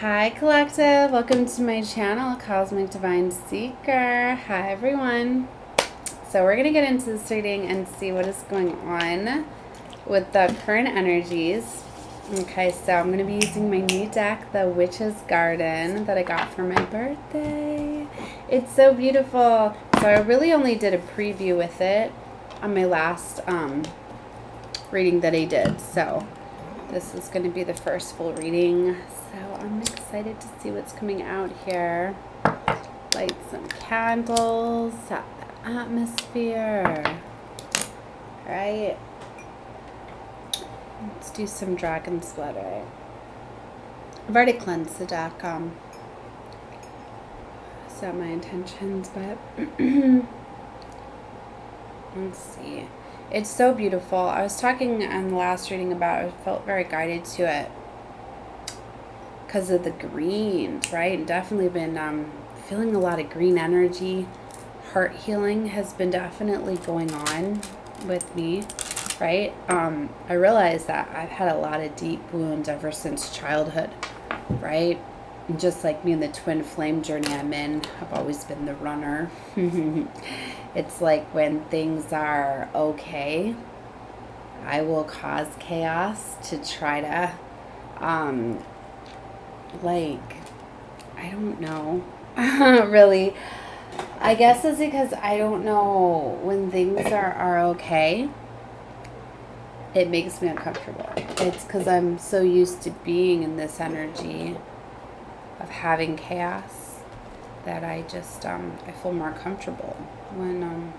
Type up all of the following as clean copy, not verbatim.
Hi Collective, welcome to my channel, Cosmic Divine Seeker. Hi everyone. So we're going to get into this reading and see what is going on with the current energies. Okay, so I'm going to be using my new deck, the Witch's Garden, that I got for my birthday. It's so beautiful. So I really only did a preview with it on my last reading that I did. So this is going to be the first full reading. So I'm excited to see what's coming out here. Light some candles, set the atmosphere. All right. Let's do some dragon's blood, right? I've already cleansed the deck. Set my intentions, but let's see. It's so beautiful. I was talking in the last reading about it. I felt very guided to it because of the greens, right? Definitely been feeling a lot of green energy. Heart healing has been definitely going on with me, right? I realized that I've had a lot of deep wounds ever since childhood, right? And just like me in the twin flame journey I'm in, I've always been the runner. It's like when things are okay, I will cause chaos to try to, like, I don't know, really. I guess it's because I don't know when things are okay. It makes me uncomfortable. It's because I'm so used to being in this energy of having chaos that I just, I feel more comfortable when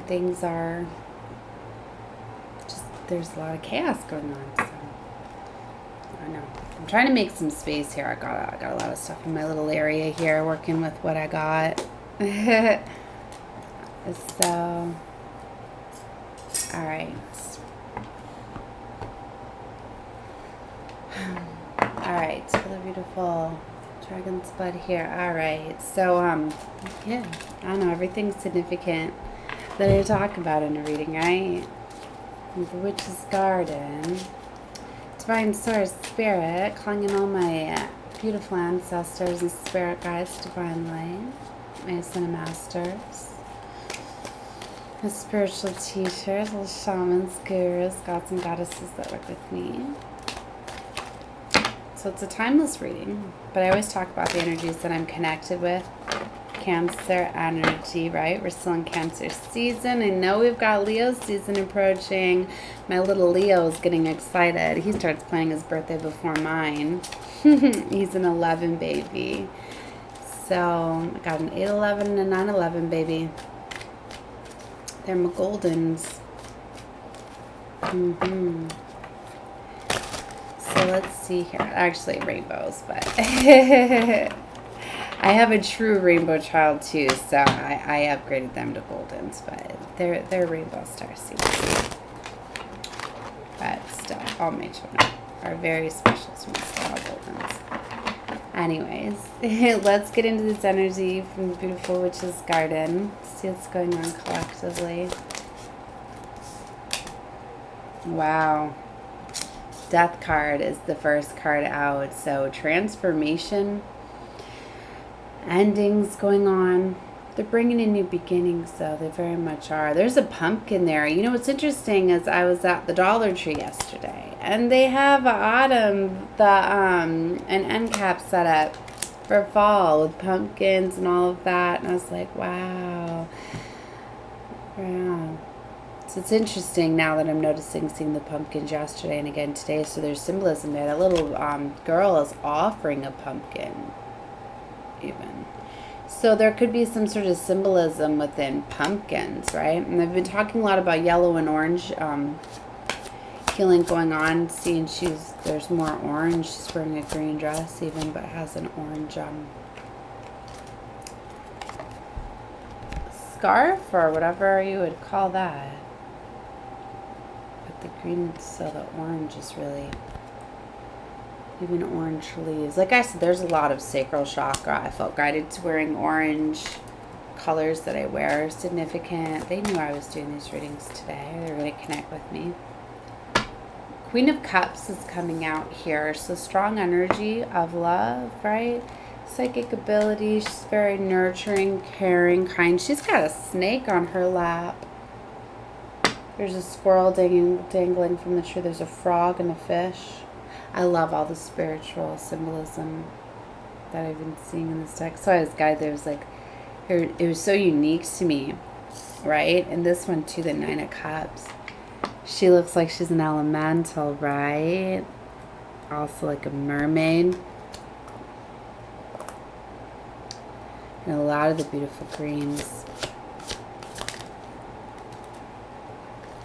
things are just, there's a lot of chaos going on. So I don't know. I'm trying to make some space here. I got a lot of stuff in my little area here, working with what I got. So, all right. All right, so the beautiful dragon's blood here. All right, so yeah, I don't know, everything's significant that I talk about in a reading, right? The Witch's Garden, Divine Source, Spirit, calling in all my beautiful ancestors and spirit guides, divine light, my ascended masters, my spiritual teachers, little shamans, gurus, gods and goddesses that work with me. So it's a timeless reading, but I always talk about the energies that I'm connected with. Cancer energy, right? We're still in Cancer season. I know we've got Leo season approaching. My little Leo is getting excited. He starts planning his birthday before mine. He's an 11 baby. So I got an 8-11 and a 9-11 baby. They're my goldens. So let's see here. Actually, rainbows, but I have a true rainbow child too, so I upgraded them to goldens, but they're rainbow star seeds. But still, all my children are very special to me, still all goldens. Anyways, let's get into this energy from the beautiful Witch's Garden. See what's going on collectively. Wow. Death card is the first card out. So transformation, endings going on. They're bringing in new beginnings, though. They very much are. There's a pumpkin there. You know what's interesting is I was at the Dollar Tree yesterday, and they have an end cap set up for fall with pumpkins and all of that. And I was like, wow. Wow. So it's interesting now that I'm seeing the pumpkins yesterday and again today. So there's symbolism there. That little girl is offering a pumpkin, even. So there could be some sort of symbolism within pumpkins, right? And I've been talking a lot about yellow and orange healing going on. Seeing there's more orange. She's wearing a green dress even, but has an orange scarf or whatever you would call that. The green, so the orange is really, even orange leaves. Like I said, there's a lot of sacral chakra. I felt guided to wearing orange. Colors that I wear are significant. They knew I was doing these readings today. They're going to connect with me. Queen of Cups is coming out here. So strong energy of love, right? Psychic ability. She's very nurturing, caring, kind. She's got a snake on her lap. There's a squirrel dangling from the tree. There's a frog and a fish. I love all the spiritual symbolism that I've been seeing in this deck. So I was guided. There was like, it was so unique to me, right? And this one too, the Nine of Cups. She looks like she's an elemental, right? Also like a mermaid. And a lot of the beautiful greens.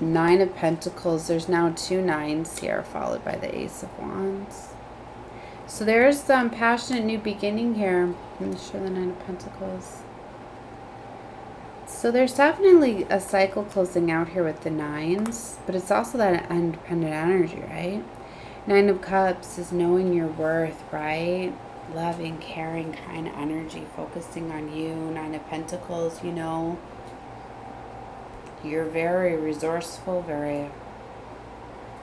Nine of Pentacles. There's now 2 nines here, followed by the Ace of Wands. So there's some passionate new beginning here. Let me show the Nine of Pentacles. So there's definitely a cycle closing out here with the nines, but it's also that independent energy, right? Nine of Cups is knowing your worth, right? Loving, caring, kind of energy, focusing on you. Nine of Pentacles, you know, you're very resourceful, very,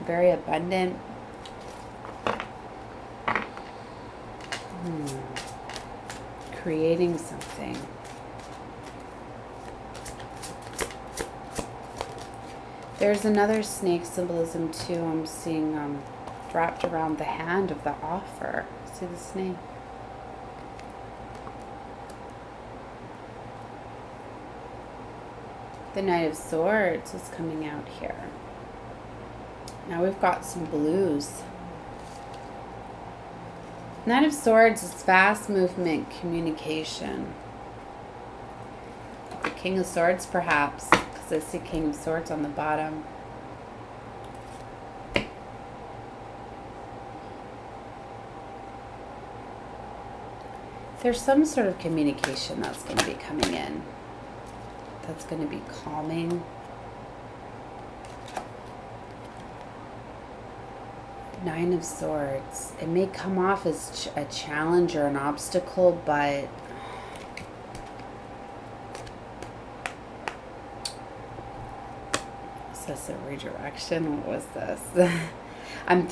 very abundant. Creating something. There's another snake symbolism too. I'm seeing wrapped around the hand of the offer. See the snake? The Knight of Swords is coming out here. Now we've got some blues. Knight of Swords is fast movement, communication. The King of Swords, perhaps, because I see King of Swords on the bottom. There's some sort of communication that's going to be coming in. That's going to be calming. Nine of Swords. It may come off as a challenge or an obstacle, but is this a redirection? What was this? I'm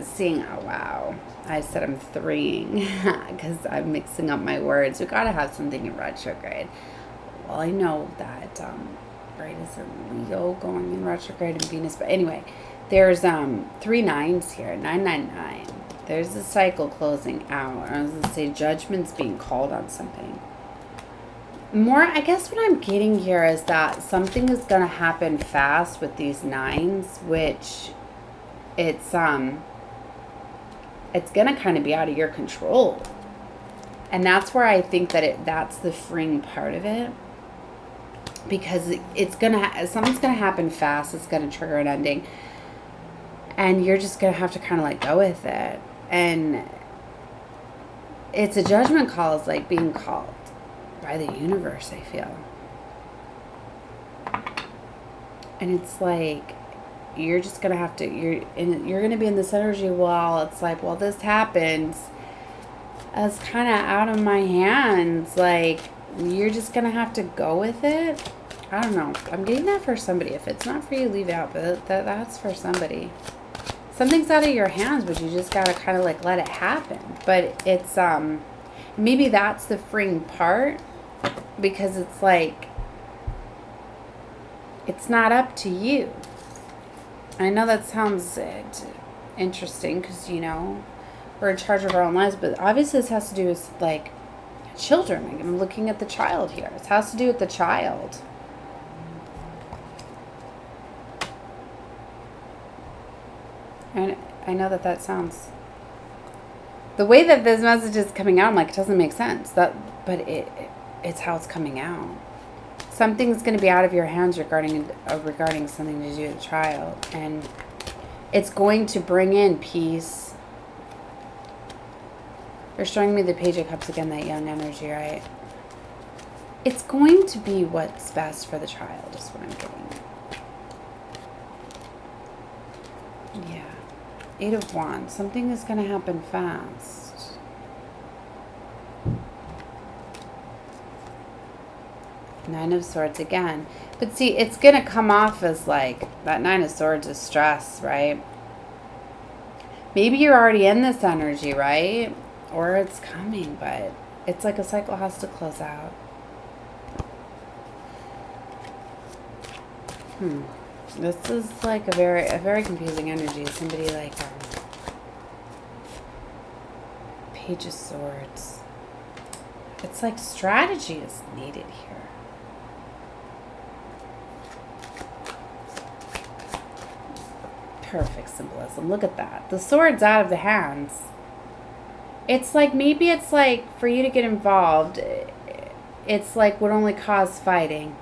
seeing, oh wow. I said I'm threeing because I'm mixing up my words. We got to have something in retrograde. Well, I know that, right, is it Leo going in retrograde and Venus? But anyway, there's 3 nines here, 999. There's a cycle closing out. I was going to say judgment's being called on something. More, I guess what I'm getting here is that something is going to happen fast with these nines, which it's going to kind of be out of your control. And that's where I think that that's the freeing part of it. Because it's something's going to happen fast. It's going to trigger an ending. And you're just going to have to kind of like go with it. And it's a judgment call. It's like being called by the universe, I feel. And it's like, you're just going to have to, you're going to be in this energy while it's like, well, this happens. It's kind of out of my hands. Like, you're just going to have to go with it. I don't know. I'm getting that for somebody. If it's not for you, leave it out. But that's for somebody. Something's out of your hands, but you just got to kind of like let it happen. But it's, maybe that's the freeing part. Because it's like, it's not up to you. I know that sounds interesting because, you know, we're in charge of our own lives. But obviously this has to do with, like, children. Like, I'm looking at the child here. It has to do with the child. And I know that sounds... The way that this message is coming out, I'm like, it doesn't make sense. But it's how it's coming out. Something's going to be out of your hands regarding something to do with the child. And it's going to bring in peace. They're showing me the Page of Cups again, that young energy, right? It's going to be what's best for the child, is what I'm getting. Yeah. 8 of Wands. Something is going to happen fast. Nine of Swords again. But see, it's going to come off as like, that Nine of Swords is stress, right? Maybe you're already in this energy, right? Or it's coming, but it's like a cycle has to close out. This is like a very confusing energy. Somebody like Page of Swords. It's like strategy is needed here. Perfect symbolism. Look at that. The sword's out of the hands. It's like, maybe it's like for you to get involved, it's like would only cause fighting.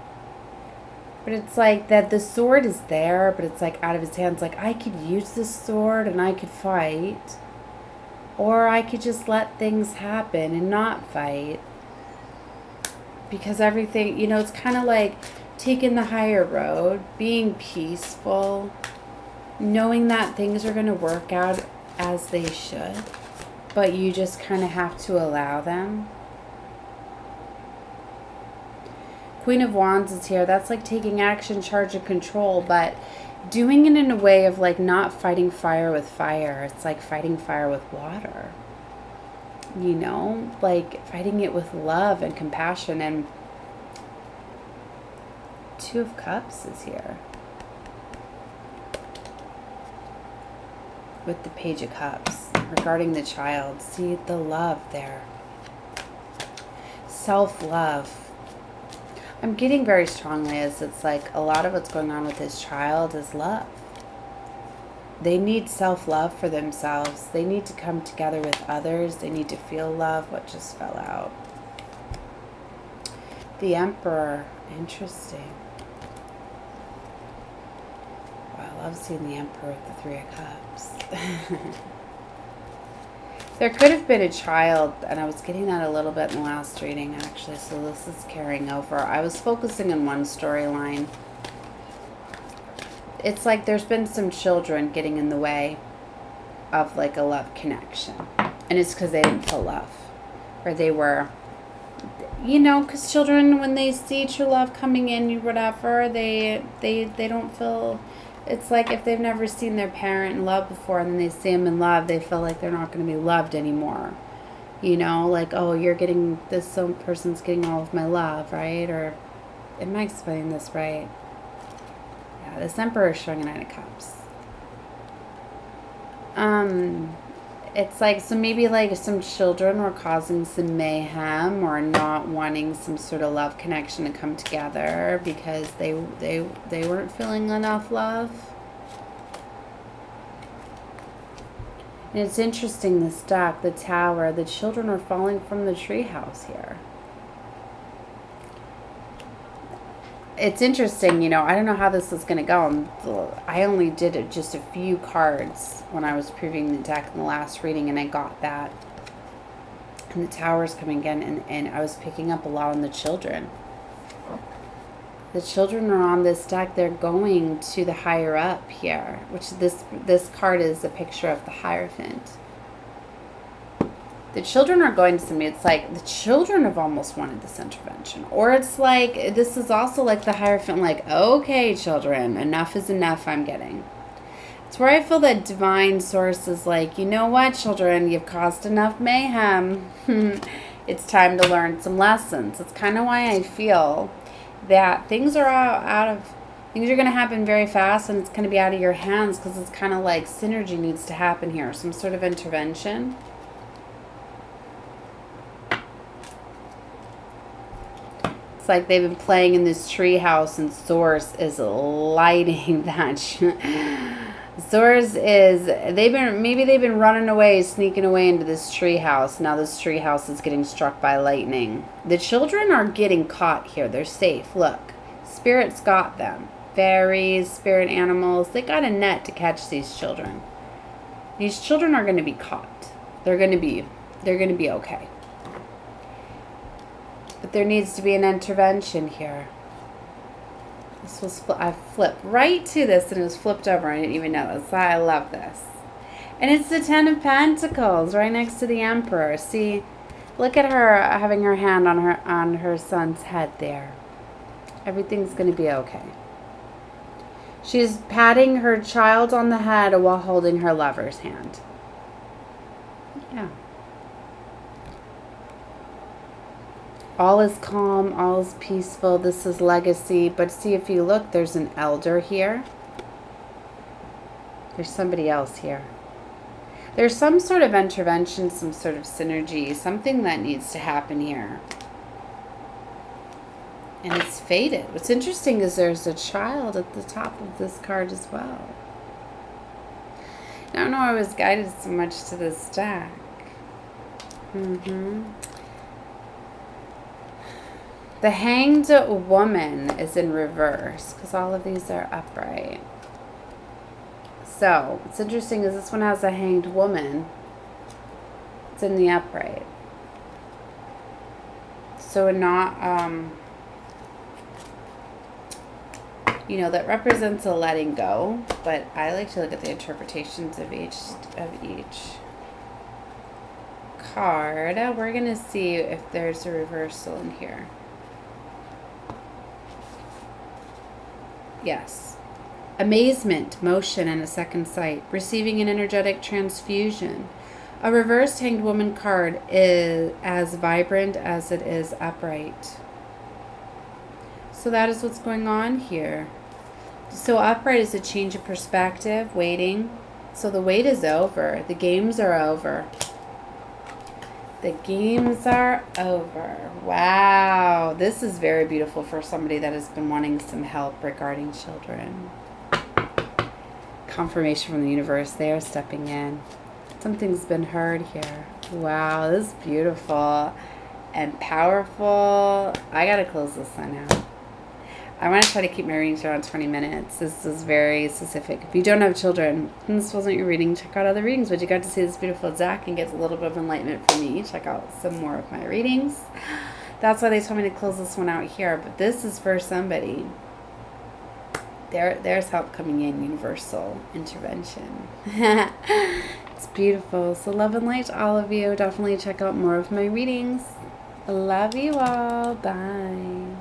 But it's like that the sword is there, but it's like out of his hands. Like, I could use this sword and I could fight. Or I could just let things happen and not fight. Because everything, you know, it's kind of like taking the higher road, being peaceful, knowing that things are going to work out as they should. But you just kind of have to allow them. Queen of Wands is here. That's like taking action, charge, and control, but doing it in a way of like not fighting fire with fire. It's like fighting fire with water. You know, like fighting it with love and compassion. And Two of Cups is here. With the Page of Cups. Regarding the child. See the love there. Self-love. I'm getting very strongly as it's like a lot of what's going on with this child is love. They need self-love for themselves. They need to come together with others. They need to feel love. What just fell out? The Emperor. Interesting. Wow, I love seeing the Emperor with the Three of Cups. There could have been a child, and I was getting that a little bit in the last reading, actually, so this is carrying over. I was focusing on one storyline. It's like there's been some children getting in the way of, like, a love connection. And it's because they didn't feel love. Or they were, you know, because children, when they see true love coming in, whatever, they don't feel... It's like if they've never seen their parent in love before and then they see them in love, they feel like they're not going to be loved anymore. You know, like, oh, you're getting this, some person's getting all of my love, right? Or, am I explaining this right? Yeah, this Emperor is showing a Knight of Cups. It's like, so maybe like some children were causing some mayhem or not wanting some sort of love connection to come together because they weren't feeling enough love. And it's interesting, this deck, the Tower, the children are falling from the treehouse here. It's interesting, you know, I don't know how this is going to go. I only did just a few cards when I was previewing the deck in the last reading, and I got that. And the Tower's coming again, and I was picking up a lot on the children. The children are on this deck. They're going to the higher up here, which this card is a picture of the Hierophant. The children are going to somebody. It's like the children have almost wanted this intervention. Or it's like, this is also like the Hierophant, like, okay, children, enough is enough, I'm getting. It's where I feel that divine source is like, you know what, children, you've caused enough mayhem. It's time to learn some lessons. It's kind of why I feel that things are things are going to happen very fast, and it's going to be out of your hands because it's kind of like synergy needs to happen here. Some sort of intervention. It's like they've been playing in this tree house, and Source is lighting that. Source is, maybe they've been running away, sneaking away into this tree house. Now this tree house is getting struck by lightning. The children are getting caught here. They're safe. Look, Spirit's got them. Fairies, spirit animals, they got a net to catch these children. These children are going to be caught. They're going to be okay. But there needs to be an intervention here. This was, I flipped right to this and it was flipped over. I didn't even notice. I love this. And it's the Ten of Pentacles right next to the Emperor. See, look at her having her hand on her son's head there. Everything's going to be okay. She's patting her child on the head while holding her lover's hand. Yeah. All is calm, all is peaceful. This is legacy. But see, if you look, there's an elder here. There's somebody else here. There's some sort of intervention, some sort of synergy, something that needs to happen here. And it's faded. What's interesting is there's a child at the top of this card as well. I don't know why I was guided so much to this deck. The Hanged Woman is in reverse because all of these are upright. So, what's interesting is this one has a Hanged Woman. It's in the upright. So, not, you know, that represents a letting go, but I like to look at the interpretations of each card. We're going to see if there's a reversal in here. Yes. Amazement, motion, and a second sight. Receiving an energetic transfusion. A reversed Hanged Woman card is as vibrant as it is upright. So that is what's going on here. So upright is a change of perspective, waiting. So the wait is over. The games are over. The games are over. Wow. This is very beautiful for somebody that has been wanting some help regarding children. Confirmation from the universe. They are stepping in. Something's been heard here. Wow. This is beautiful and powerful. I got to close this one out. I want to try to keep my readings around 20 minutes. This is very specific. If you don't have children and this wasn't your reading, check out other readings. But you got to see this beautiful deck and get a little bit of enlightenment from me. Check out some more of my readings. That's why they told me to close this one out here. But this is for somebody. There's help coming in. Universal intervention. It's beautiful. So love and light to all of you. Definitely check out more of my readings. Love you all. Bye.